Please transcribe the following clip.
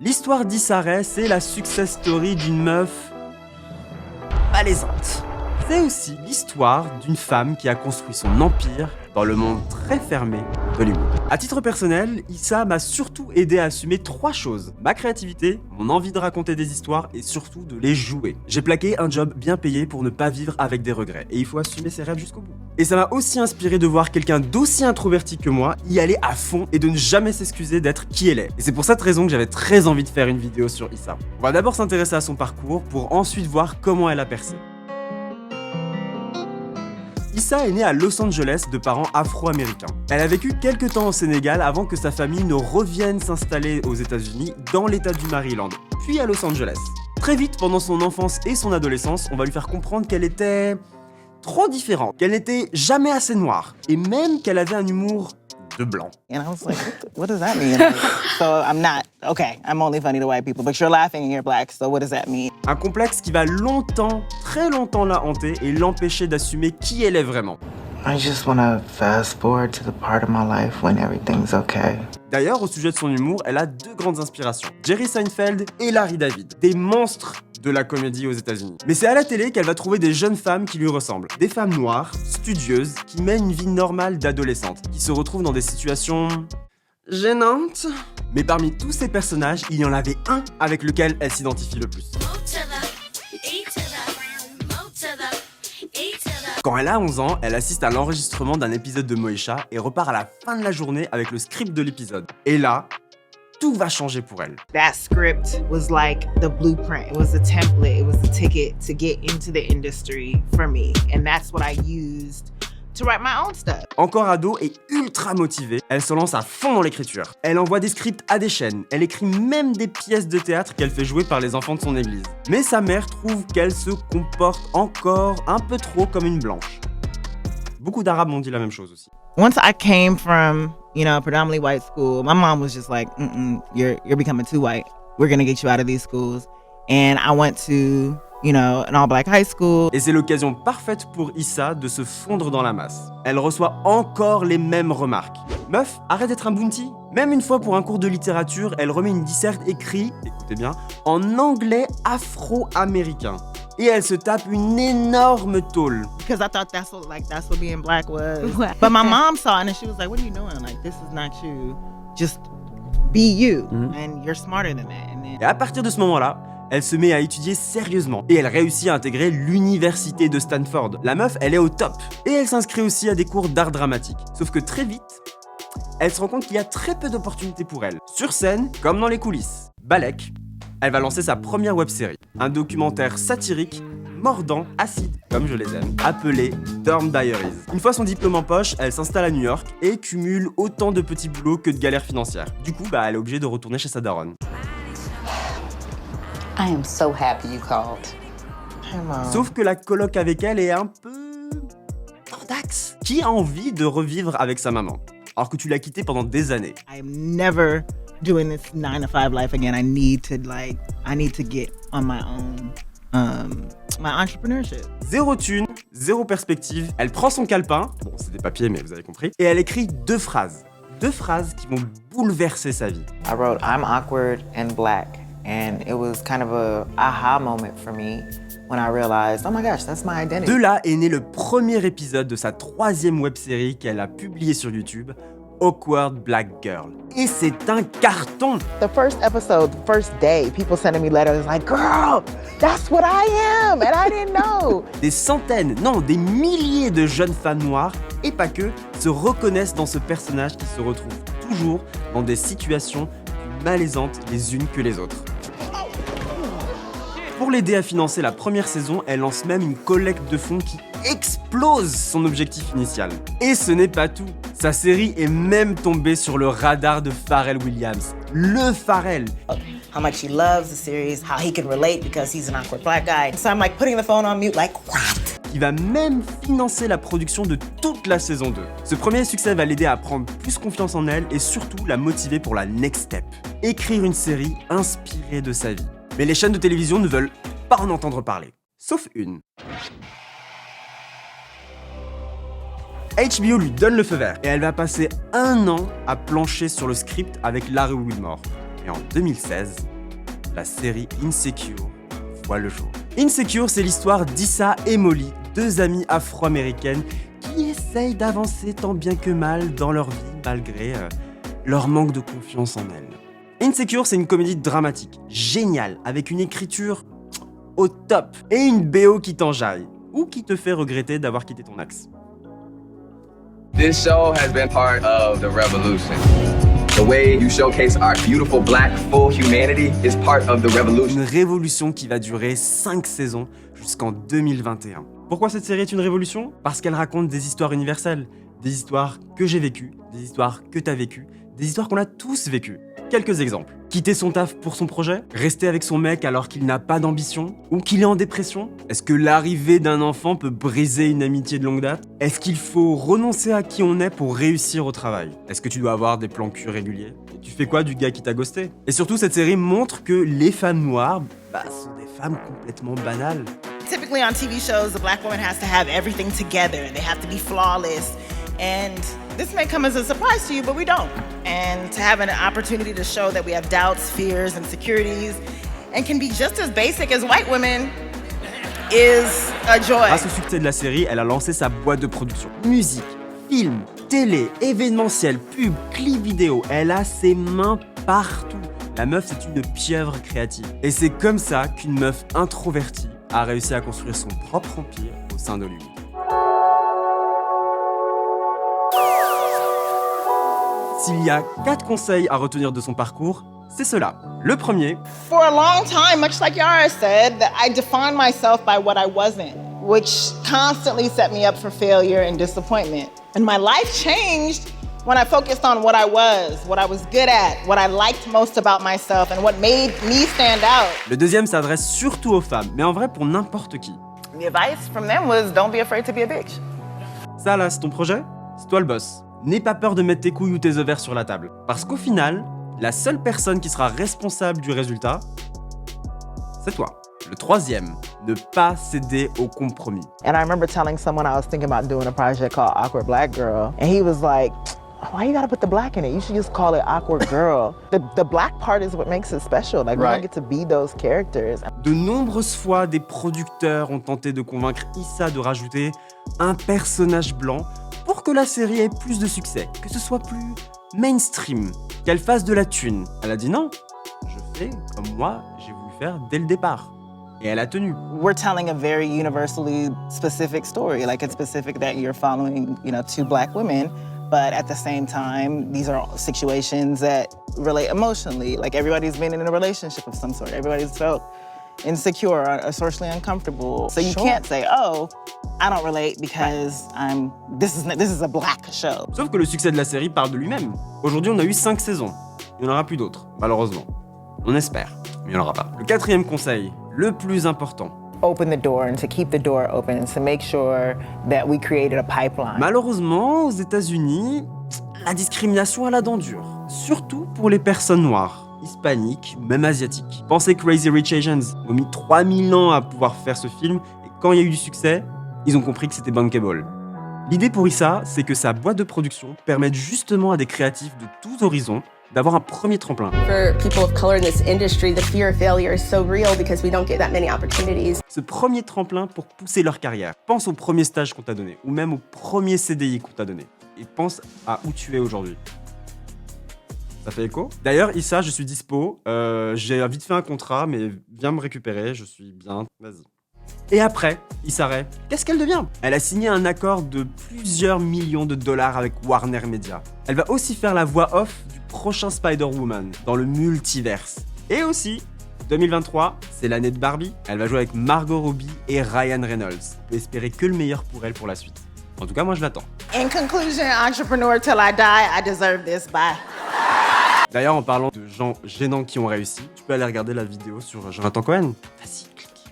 L'histoire d'Issa Rae, c'est la success story d'une meuf malaisante. C'est aussi l'histoire d'une femme qui a construit son empire dans le monde très fermé d'Hollywood. À titre personnel, Issa m'a surtout aidé à assumer 3 choses. Ma créativité, mon envie de raconter des histoires et surtout de les jouer. J'ai plaqué un job bien payé pour ne pas vivre avec des regrets et il faut assumer ses rêves jusqu'au bout. Et ça m'a aussi inspiré de voir quelqu'un d'aussi introverti que moi y aller à fond et de ne jamais s'excuser d'être qui elle est. Et c'est pour cette raison que j'avais très envie de faire une vidéo sur Issa. On va d'abord s'intéresser à son parcours pour ensuite voir comment elle a percé. Issa est née à Los Angeles de parents afro-américains. Elle a vécu quelques temps au Sénégal avant que sa famille ne revienne s'installer aux États-Unis dans l'état du Maryland, puis à Los Angeles. Très vite, pendant son enfance et son adolescence, on va lui faire comprendre qu'elle était trop différente, qu'elle n'était jamais assez noire, et même qu'elle avait un humour de blanc. And I was like, what does that mean? So I'm not, okay, I'm only funny to white people, but you're laughing and you're black, so what does that mean? Un complexe qui va longtemps, très longtemps la hanter et l'empêcher d'assumer qui elle est vraiment. I just want to fast forward to the part of my life when everything's okay. D'ailleurs, au sujet de son humour, elle a 2 grandes inspirations. Jerry Seinfeld et Larry David, des monstres de la comédie aux États-Unis. Mais c'est à la télé qu'elle va trouver des jeunes femmes qui lui ressemblent. Des femmes noires, studieuses, qui mènent une vie normale d'adolescente, qui se retrouvent dans des situations gênantes. Mais parmi tous ces personnages, il y en avait un avec lequel elle s'identifie le plus. Quand elle a 11 ans, elle assiste à l'enregistrement d'un épisode de Moesha et repart à la fin de la journée avec le script de l'épisode. Et là, tout va changer pour elle. That script was like the blueprint. It was the template. It was the ticket to get into the industry for me. And that's what I used to write my own stuff. Encore ado et ultra motivée, elle se lance à fond dans l'écriture. Elle envoie des scripts à des chaînes, elle écrit même des pièces de théâtre qu'elle fait jouer par les enfants de son église. Mais sa mère trouve qu'elle se comporte encore un peu trop comme une blanche. Beaucoup d'Arabes m'ont dit la même chose aussi. Once I came from, predominantly white school, my mom was just like, you're becoming too white. We're gonna get you out of these schools. And I went to, an all-black high school. Et c'est l'occasion parfaite pour Issa de se fondre dans la masse. Elle reçoit encore les mêmes remarques. Meuf, arrête d'être un bounty. Même une fois pour un cours de littérature, elle remet une disserte écrite, écoutez bien, en anglais afro-américain. Et elle se tape une énorme tôle. Because I thought that's what being black was. But my mom saw it and she was like, what are you doing? Like, this is not you. Just be you. And you're smarter than that. And then... Et à partir de ce moment-là, elle se met à étudier sérieusement. Et elle réussit à intégrer l'université de Stanford. La meuf, elle est au top. Et elle s'inscrit aussi à des cours d'art dramatique. Sauf que très vite, elle se rend compte qu'il y a très peu d'opportunités pour elle. Sur scène, comme dans les coulisses. Balek, elle va lancer sa première web-série. Un documentaire satirique, mordant, acide, comme je les aime, appelé Dorm Diaries. Une fois son diplôme en poche, elle s'installe à New York et cumule autant de petits boulots que de galères financières. Du coup, elle est obligée de retourner chez sa daronne. I am so happy you called. Hey, Mom. Sauf que la coloc avec elle est un peu... Dax. Qui a envie de revivre avec sa maman alors que tu l'as quittée pendant des années? I'm never doing this 9-to-5 life again. I need to get on my own, my entrepreneurship. Zéro thune, zéro perspective. Elle prend son calepin, bon c'est des papiers mais vous avez compris, et elle écrit 2 phrases. 2 phrases qui vont bouleverser sa vie. I wrote, I'm awkward and black. And it was kind of a aha moment for me when I realized, oh my gosh, that's my identity. De là est né le premier épisode de sa 3e web-série qu'elle a publiée sur YouTube, Awkward Black Girl. Et c'est un carton! The first episode, the first day, people sending me letters like, girl, that's what I am, and I didn't know. Des centaines, non, des milliers de jeunes femmes noires, et pas que, se reconnaissent dans ce personnage qui se retrouve toujours dans des situations plus malaisantes les unes que les autres. Pour l'aider à financer la première saison, elle lance même une collecte de fonds qui explose son objectif initial. Et ce n'est pas tout. Sa série est même tombée sur le radar de Pharrell Williams. Le Pharrell. How much he loves the series, how he can relate because he's an awkward black guy. So I'm like putting the phone on mute like, what? Qui va même financer la production de toute la saison 2. Ce premier succès va l'aider à prendre plus confiance en elle et surtout la motiver pour la next step. Écrire une série inspirée de sa vie. Mais les chaînes de télévision ne veulent pas en entendre parler. Sauf une. HBO lui donne le feu vert et elle va passer 1 an à plancher sur le script avec Larry Wilmore. Et en 2016, la série Insecure voit le jour. Insecure, c'est l'histoire d'Issa et Molly, deux amies afro-américaines qui essayent d'avancer tant bien que mal dans leur vie malgré leur manque de confiance en elles. Insecure, c'est une comédie dramatique, géniale, avec une écriture au top et une BO qui t'enjaille ou qui te fait regretter d'avoir quitté ton axe. This show has been part of the revolution. The way you showcase our beautiful black full humanity is part of the revolution. Une révolution qui va durer 5 saisons jusqu'en 2021. Pourquoi cette série est une révolution ? Parce qu'elle raconte des histoires universelles, des histoires que j'ai vécues, des histoires que t'as vécues, des histoires qu'on a tous vécues. Quelques exemples. Quitter son taf pour son projet ? Rester avec son mec alors qu'il n'a pas d'ambition ? Ou qu'il est en dépression ? Est-ce que l'arrivée d'un enfant peut briser une amitié de longue date ? Est-ce qu'il faut renoncer à qui on est pour réussir au travail ? Est-ce que tu dois avoir des plans cul réguliers ? Et tu fais quoi du gars qui t'a ghosté ? Et surtout, cette série montre que les femmes noires sont des femmes complètement banales. Typically on TV shows, the black woman has to have everything together. They have to be flawless. And this may come as a surprise to you, but we don't. And to have an opportunity to show that we have doubts, fears, insecurities, and can be just as basic as white women is a joy. Grâce au succès de la série, elle a lancé sa boîte de production. Musique, film, télé, événementiel, pub, clip vidéo, elle a ses mains partout. La meuf, c'est une pieuvre créative. Et c'est comme ça qu'une meuf introvertie a réussi à construire son propre empire au sein d'Hollywood. S'il y a 4 conseils à retenir de son parcours, c'est cela. Le premier, For a long time, much like Yara said, that I defined myself by what I wasn't, which constantly set me up for failure and disappointment. And my life changed when I focused on what I was good at, what I liked most about myself, and what made me stand out. le deuxième s'adresse surtout aux femmes, mais en vrai pour n'importe qui. The advice from them was don't be afraid to be a bitch. Ça là, c'est ton projet ? C'est toi le boss. N'aie pas peur de mettre tes couilles ou tes ovaires sur la table. Parce qu'au final, la seule personne qui sera responsable du résultat, c'est toi. Le troisième, ne pas céder au compromis. And I remember telling someone I was thinking about doing a project called Awkward Black Girl, and he was like, why you gotta put the black in it? You should just call it Awkward Girl. The black part is what makes it special. Like, we don't get to be those characters. De nombreuses fois, des producteurs ont tenté de convaincre Issa de rajouter un personnage blanc pour que la série ait plus de succès, que ce soit plus mainstream, qu'elle fasse de la thune. Elle a dit non, je fais comme moi j'ai voulu faire dès le départ. Et elle a tenu. We're telling a very universally specific story. Like, it's specific that you're following, two black women, but at the same time, these are situations that relate emotionally. Like, everybody's been in a relationship of some sort. Everybody's felt insecure or socially uncomfortable. So you can't say, oh, I don't relate because this is a black show. Sauf que le succès de la série parle de lui-même. Aujourd'hui, on a eu 5 saisons. Il n'y en aura plus d'autres, malheureusement. On espère, mais il n'y en aura pas. Le quatrième conseil, le plus important. Open the door and to keep the door open and to make sure that we created a pipeline. Malheureusement, aux États-Unis, la discrimination a la dent dure. Surtout pour les personnes noires, hispaniques, même asiatiques. Pensez Crazy Rich Asians ont mis 3000 ans à pouvoir faire ce film et quand il y a eu du succès, ils ont compris que c'était bankable. L'idée pour Issa, c'est que sa boîte de production permette justement à des créatifs de tous horizons d'avoir un premier tremplin. For people of color in this industry, the fear of failure is so real because we don't get that many opportunities. Ce premier tremplin pour pousser leur carrière. Pense au premier stage qu'on t'a donné, ou même au premier CDI qu'on t'a donné. Et pense à où tu es aujourd'hui. Ça fait écho ? D'ailleurs, Issa, je suis dispo. J'ai vite fait un contrat, mais viens me récupérer, je suis bien. Vas-y. Et après, Issa Rae, qu'est-ce qu'elle devient ? Elle a signé un accord de plusieurs millions de dollars avec Warner Media. Elle va aussi faire la voix off du prochain Spider-Woman dans le multiverse. Et aussi, 2023, c'est l'année de Barbie. Elle va jouer avec Margot Robbie et Ryan Reynolds. Et espérer que le meilleur pour elle pour la suite. En tout cas, moi je l'attends. In conclusion, entrepreneur till I die, I deserve this. Bye. D'ailleurs, en parlant de gens gênants qui ont réussi, tu peux aller regarder la vidéo sur Jonathan Cohen. Vas-y.